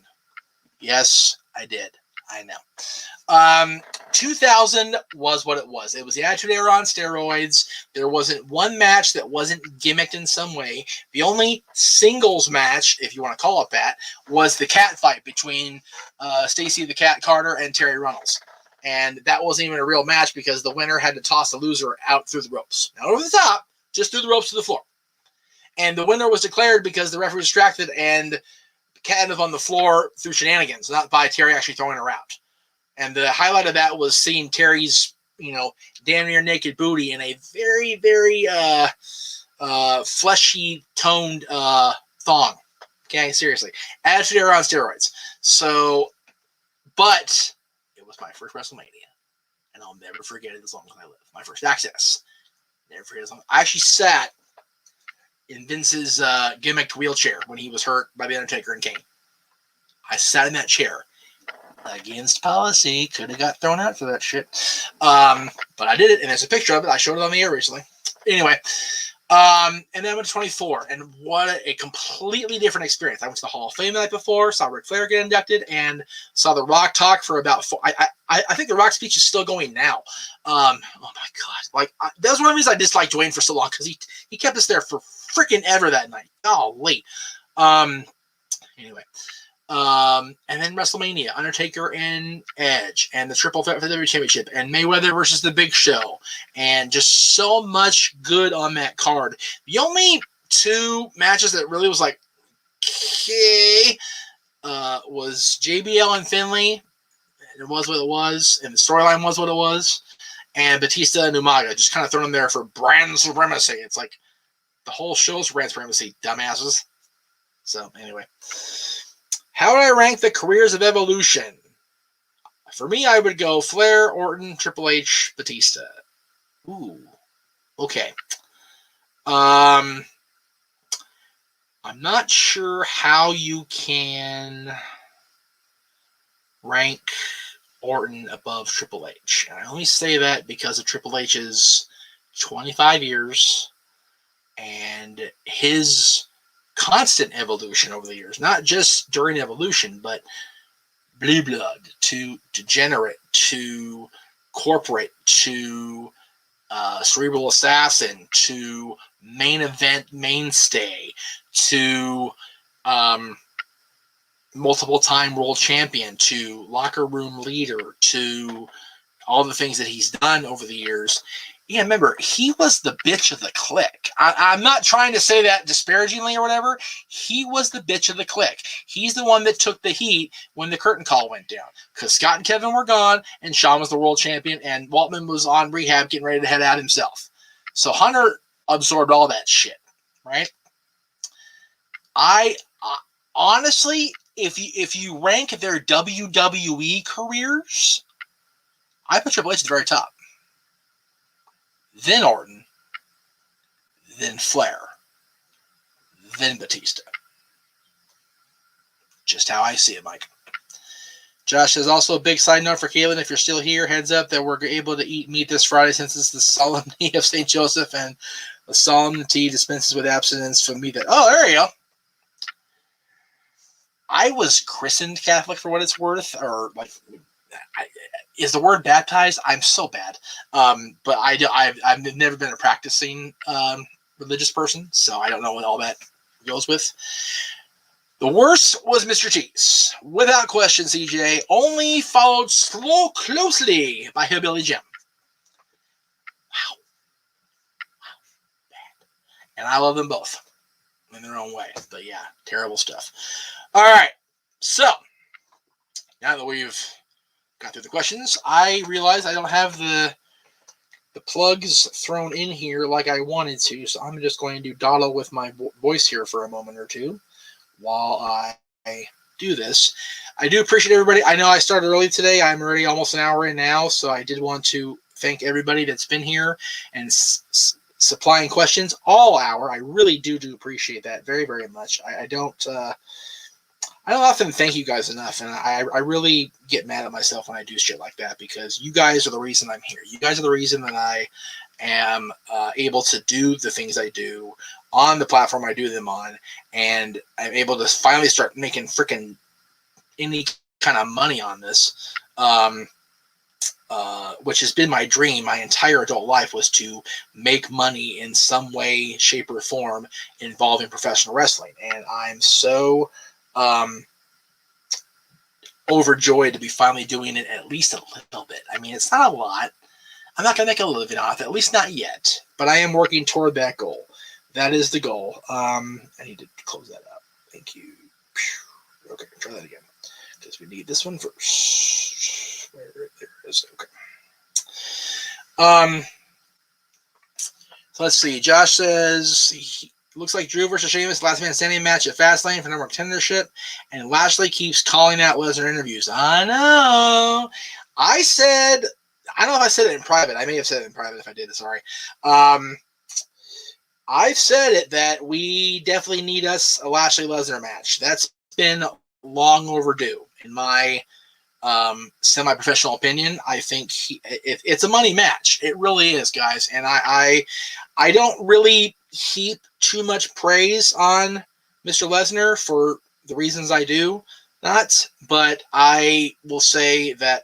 Yes, I did. I know. 2000 was what it was. It was the Attitude Era on steroids. There wasn't one match that wasn't gimmicked in some way. The only singles match, if you want to call it that, was the cat fight between Stacy the Cat Carter and Terry Runnels. And that wasn't even a real match because the winner had to toss the loser out through the ropes. Not over the top, just through the ropes to the floor. And the winner was declared because the referee was distracted and the cat ended up on the floor through shenanigans, not by Terry actually throwing her out. And the highlight of that was seeing Terry's, damn near naked booty in a very, very fleshy toned thong. Okay, seriously. Attitude Era on steroids. So, but it was my first WrestleMania. And I'll never forget it as long as I live. My first access. Never forget it as long. I actually sat in Vince's gimmicked wheelchair when he was hurt by The Undertaker and Kane. I sat in that chair. Against policy, could have got thrown out for that shit. But I did it, and there's a picture of it. I showed it on the air recently. Anyway, and then I went to 24, and what a completely different experience. I went to the Hall of Fame the night before, saw Ric Flair get inducted, and saw The Rock talk for about 4. I think The Rock speech is still going now. Oh my god! That was one of the reasons I disliked Dwayne for so long because he kept us there for freaking ever that night. Golly. Anyway. And then WrestleMania, Undertaker and Edge, and the Triple Threat for the WWE Championship, and Mayweather versus The Big Show, and just so much good on that card. The only 2 matches that really was like, okay, was JBL and Finlay. It was what it was, and the storyline was what it was, and Batista and Umaga, just kind of thrown in there for brand supremacy. It's like the whole show's brand supremacy, dumbasses. So anyway. How would I rank the careers of Evolution? For me, I would go Flair, Orton, Triple H, Batista. Ooh. Okay. I'm not sure how you can rank Orton above Triple H. And I only say that because of Triple H's 25 years and his constant evolution over the years, not just during evolution, but blue blood to degenerate to corporate to cerebral assassin to main event mainstay to multiple-time world champion to locker room leader to all the things that he's done over the years. Yeah, remember, he was the bitch of the clique. I'm not trying to say that disparagingly or whatever. He was the bitch of the clique. He's the one that took the heat when the curtain call went down. Because Scott and Kevin were gone, and Shawn was the world champion, and Waltman was on rehab getting ready to head out himself. So Hunter absorbed all that shit, right? I honestly, if you rank their WWE careers, I put Triple H at the very top. Then Orton, then Flair, then Batista. Just how I see it, Mike. Josh says, also a big side note for Caitlin, if you're still here, heads up that we're able to eat meat this Friday since it's the solemnity of St. Joseph, and the solemnity dispenses with abstinence from meat. Oh, there you go. I was christened Catholic for what it's worth, or like, is the word baptized? I'm so bad. But I've never been a practicing religious person, so I don't know what all that goes with. The worst was Mr. Cheese. Without question, CJ, only followed closely by Hillbilly Jim. Wow. Bad. And I love them both in their own way. But yeah, terrible stuff. All right. So, now that we've got through the questions, I realize I don't have the plugs thrown in here like I wanted to, so I'm just going to dawdle with my voice here for a moment or two while I do this. I do appreciate everybody. I know I started early today. I'm already almost an hour in now, so I did want to thank everybody that's been here and supplying questions all hour. I really do appreciate that very, very much. I don't often thank you guys enough, and I really get mad at myself when I do shit like that, because you guys are the reason I'm here. You guys are the reason that I am able to do the things I do on the platform I do them on, and I'm able to finally start making freaking any kind of money on this, which has been my dream my entire adult life, was to make money in some way, shape, or form involving professional wrestling. And I'm so overjoyed to be finally doing it at least a little bit. I mean, it's not a lot. I'm not going to make a living off it, at least not yet. But I am working toward that goal. That is the goal. I need to close that up. Thank you. Okay, try that again, because we need this one first. Where there it is. Okay. So let's see. Josh says looks like Drew versus Sheamus, last man standing match at Fastlane for number one contendership, and Lashley keeps calling out Lesnar interviews. I know. I don't know if I said it in private. I may have said it in private. If I did, sorry. I've said it that we definitely need us a Lashley Lesnar match. That's been long overdue in my semi-professional opinion. I think it's a money match. It really is, guys. And I don't really heap too much praise on Mr. Lesnar for the reasons I do not, but I will say that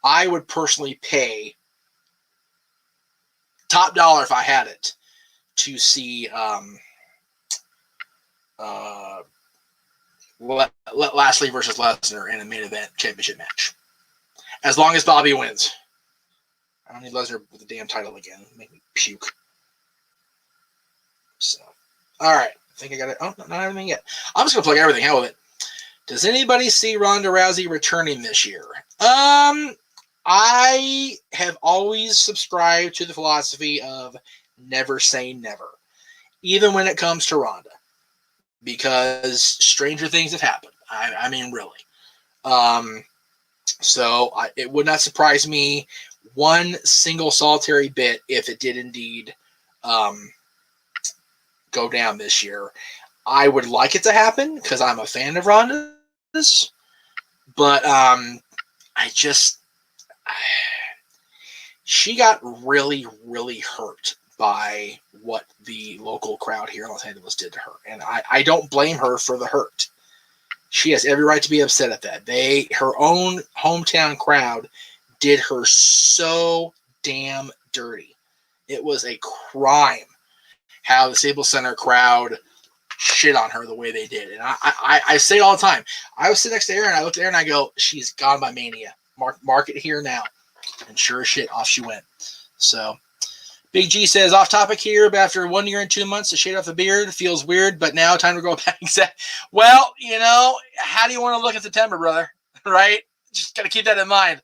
I would personally pay top dollar if I had it to see Lashley versus Lesnar in a main event championship match. As long as Bobby wins. I don't need Lesnar with the damn title again. Make me puke. So, all right. I think I got it. Oh, not everything yet. I'm just going to plug everything. Hell with it. Does anybody see Ronda Rousey returning this year? I have always subscribed to the philosophy of never say never, even when it comes to Ronda, because stranger things have happened. I mean, really. So it would not surprise me one single solitary bit if it did indeed go down this year. I would like it to happen because I'm a fan of Ronda's, but she got really, really hurt by what the local crowd here in Los Angeles did to her. And I don't blame her for the hurt. She has every right to be upset at that. Her own hometown crowd did her so damn dirty. It was a crime how the Staples Center crowd shit on her the way they did. And I say it all the time. I was sitting next to Erin, I looked at Erin and I go, she's gone by Mania. Mark it here now. And sure as shit, off she went. So Big G says, off topic here, but after 1 year and 2 months to shave off the beard feels weird, but now time to grow back. Well, how do you want to look in September, brother? Right? Just got to keep that in mind.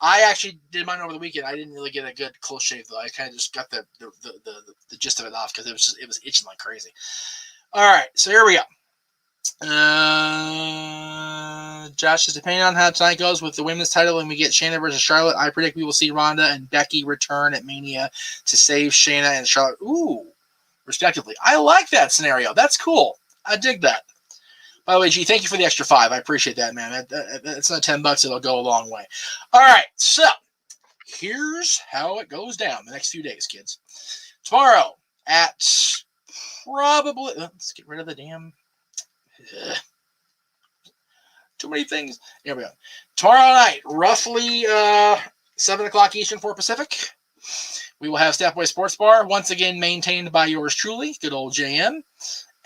I actually did mine over the weekend. I didn't really get a good close shave though. I kind of just got the gist of it off because it was itching like crazy. All right, so here we go. Josh says, depending on how tonight goes with the women's title and we get Shayna versus Charlotte, I predict we will see Ronda and Becky return at Mania to save Shayna and Charlotte, respectively. I like that scenario. That's cool. I dig that. By the way, G, thank you for the extra $5. I appreciate that, man. It's not $10. It'll go a long way. All right, so here's how it goes down the next few days, kids. Tomorrow at probably, let's get rid of the damn, too many things. Here we go. Tomorrow night, roughly 7 o'clock Eastern, 4 Pacific, we will have Staff Boy Sports Bar, once again maintained by yours truly, good old JM.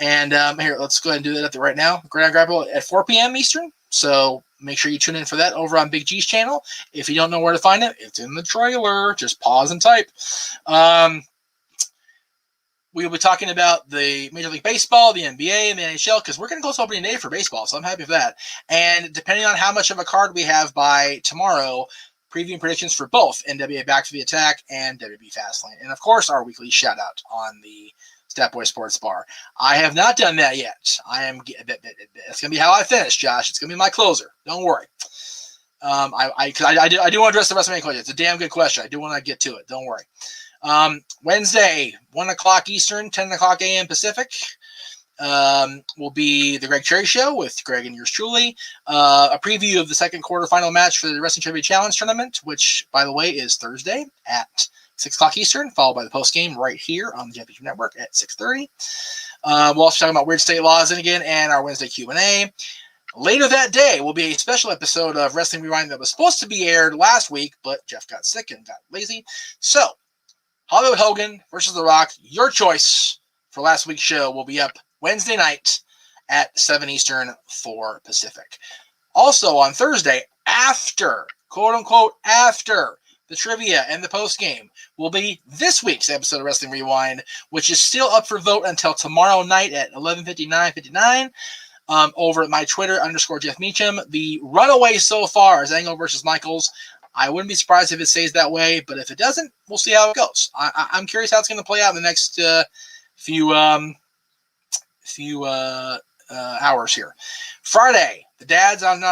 And here, let's go ahead and do that right now. Grand Grapple at 4 p.m. Eastern. So make sure you tune in for that over on Big G's channel. If you don't know where to find it, it's in the trailer. Just pause and type. We will be talking about the Major League Baseball, the NBA, and the NHL, because we're going to go to opening day for baseball, so I'm happy with that. And depending on how much of a card we have by tomorrow, previewing predictions for both NWA Back to the Attack and WB Fastlane. And, of course, our weekly shout-out on the Stat Boy Sports Bar. I have not done that yet. It's going to be how I finish, Josh. It's going to be my closer. Don't worry. I do want to address the WrestleMania question. It's a damn good question. I do want to get to it. Don't worry. Wednesday, 1 o'clock Eastern, 10 o'clock a.m. Pacific, will be the Greg Cherry Show with Greg and yours truly. A preview of the second quarterfinal match for the Wrestling Trivia Challenge Tournament, which, by the way, is Thursday at 6 o'clock Eastern, followed by the postgame right here on the Championship Network at 6:30. We'll also talk about weird state laws and our Wednesday Q&A. Later that day will be a special episode of Wrestling Rewind that was supposed to be aired last week, but Jeff got sick and got lazy. So, Hollywood Hogan versus The Rock, your choice for last week's show, will be up Wednesday night at 7 Eastern, 4 Pacific. Also on Thursday, after, quote-unquote, after the trivia and the postgame, will be this week's episode of Wrestling Rewind, which is still up for vote until tomorrow night at 11:59 over at my Twitter, _Jeff Meacham. The runaway so far is Angle versus Michaels. I wouldn't be surprised if it stays that way, but if it doesn't, we'll see how it goes. I'm curious how it's going to play out in the next few hours here. Friday, the dads, I'm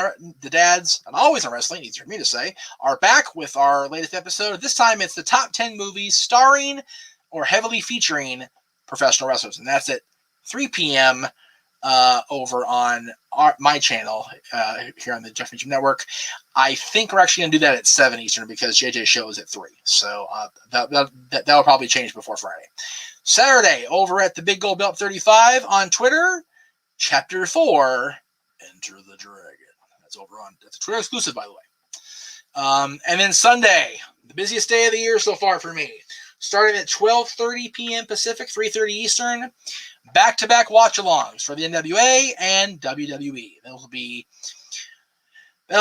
always on wrestling, easier for me to say, are back with our latest episode. This time it's the top 10 movies starring or heavily featuring professional wrestlers, and that's at 3 p.m. Over on my channel here on the Jeff Meacham Network. I think we're actually going to do that at 7 Eastern because JJ's show is at 3. So that'll probably change before Friday. Saturday, over at the Big Gold Belt 35 on Twitter, Chapter 4, Enter the Dragon. That's a Twitter exclusive, by the way. And then Sunday, the busiest day of the year so far for me, starting at 12:30 p.m. Pacific, 3:30 Eastern, back-to-back watch-alongs for the NWA and WWE. That'll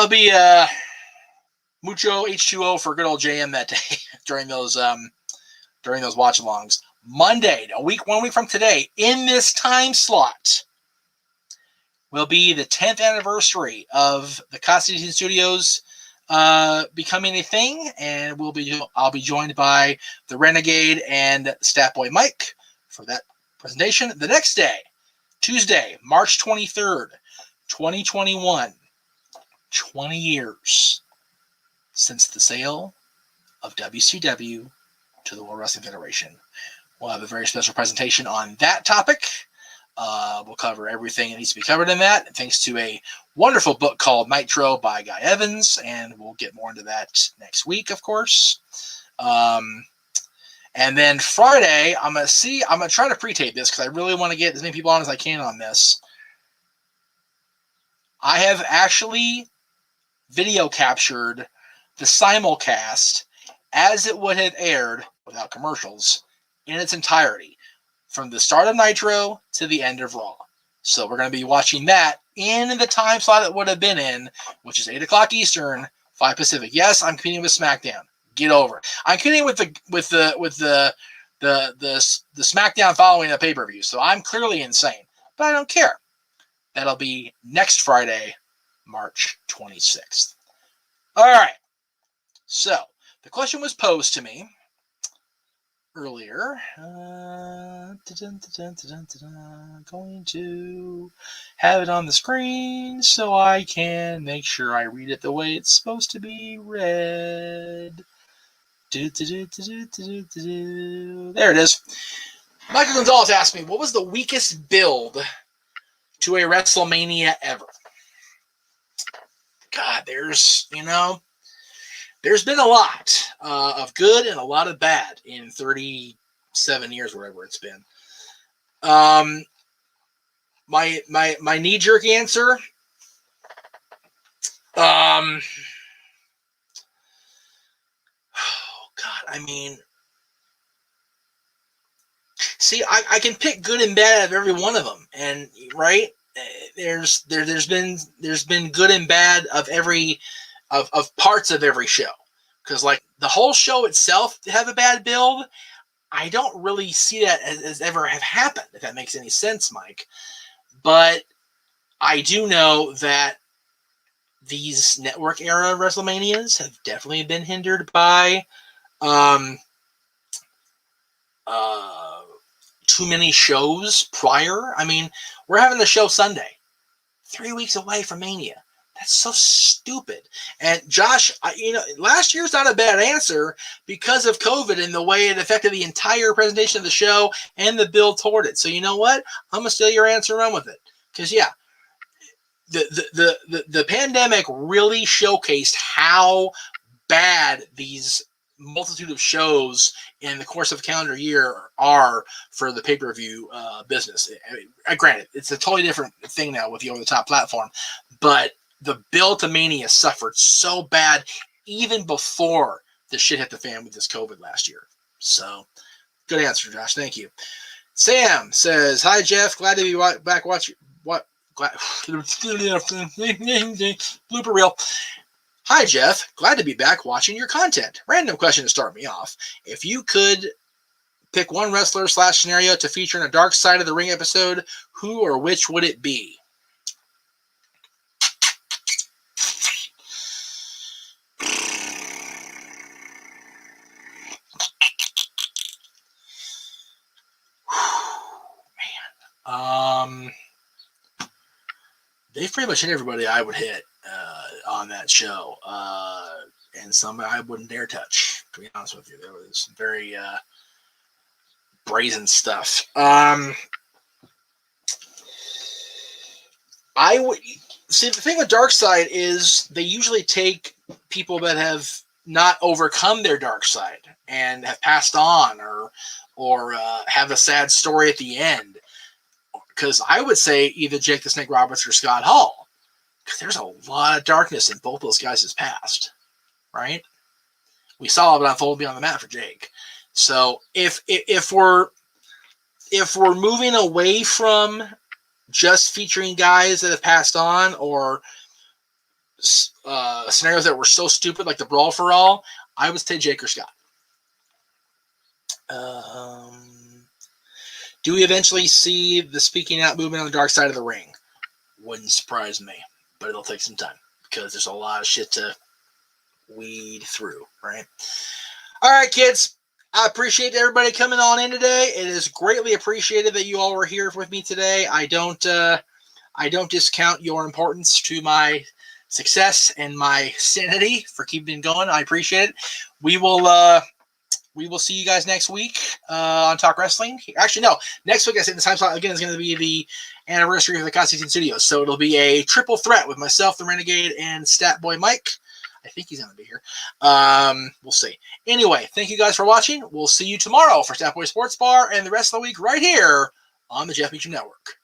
be mucho H2O for good old JM that day during those watch-alongs. Monday, 1 week from today, in this time slot, will be the 10th anniversary of the Constantine Studios becoming a thing, and I'll be joined by the Renegade and Stat Boy Mike for that presentation. The next day, Tuesday, March 23rd, 2021, 20 years since the sale of WCW to the World Wrestling Federation. We'll have a very special presentation on that topic. We'll cover everything that needs to be covered in that, thanks to a wonderful book called Nitro by Guy Evans, and we'll get more into that next week, of course. And then Friday, I'm going to try to pre-tape this because I really want to get as many people on as I can on this. I have actually video captured the simulcast as it would have aired without commercials in its entirety from the start of Nitro to the end of Raw. So we're going to be watching that in the time slot it would have been in, which is 8 o'clock Eastern, 5 Pacific. Yes, I'm competing with SmackDown. Get over it. I'm competing with the SmackDown following the pay-per-view. So I'm clearly insane, but I don't care. That'll be next Friday, March 26th. All right. So the question was posed to me earlier. Going to have it on the screen so I can make sure I read it the way it's supposed to be read. There it is. Michael Gonzalez asked me, what was the weakest build to a WrestleMania ever? God, there's been a lot of good and a lot of bad in 37 years, wherever it's been. My knee-jerk answer, oh God, I mean, see, I can pick good and bad out of every one of them, and right, there's been good and bad of every of parts of every show, because like the whole show itself to have a bad build, I don't really see that as ever have happened, if that makes any sense, Mike. But I do know that these network era WrestleManias have definitely been hindered by too many shows prior. I mean, we're having the show Sunday, 3 weeks away from Mania. That's so stupid. And Josh, last year's not a bad answer because of COVID and the way it affected the entire presentation of the show and the build toward it. So you know what? I'm gonna steal your answer and run with it. Because yeah, the pandemic really showcased how bad these multitude of shows in the course of a calendar year are for the pay-per-view business. I mean, granted, it's a totally different thing now with the over-the-top platform, but the build to Mania suffered so bad even before the shit hit the fan with this COVID last year. So, good answer, Josh. Thank you. Sam says, "Hi, Jeff. Glad to be back watching." Blooper reel. Hi, Jeff. Glad to be back watching your content. Random question to start me off. If you could pick one wrestler / scenario to feature in a Dark Side of the Ring episode, who or which would it be? They've pretty much hit everybody I would hit on that show, and some I wouldn't dare touch. To be honest with you, there was some very brazen stuff. I would see, the thing with Dark Side is they usually take people that have not overcome their dark side and have passed on, or have a sad story at the end. Because I would say either Jake the Snake Roberts or Scott Hall, because there's a lot of darkness in both those guys' past, right? We saw it unfold beyond the mat for Jake. So if we're moving away from just featuring guys that have passed on, or scenarios that were so stupid like the Brawl for All, I would say Jake or Scott. Do we eventually see the speaking out movement on the Dark Side of the Ring? Wouldn't surprise me, but it'll take some time because there's a lot of shit to weed through, right? All right, kids. I appreciate everybody coming on in today. It is greatly appreciated that you all were here with me today. I don't discount your importance to my success and my sanity for keeping going. I appreciate it. We will see you guys next week on Talk Wrestling. Actually, no. Next week, I said the time slot again is going to be the anniversary of the Constantine Studios. So it'll be a triple threat with myself, the Renegade, and Stat Boy Mike. I think he's going to be here. We'll see. Anyway, thank you guys for watching. We'll see you tomorrow for Stat Boy Sports Bar and the rest of the week right here on the Jeff Meacham Network.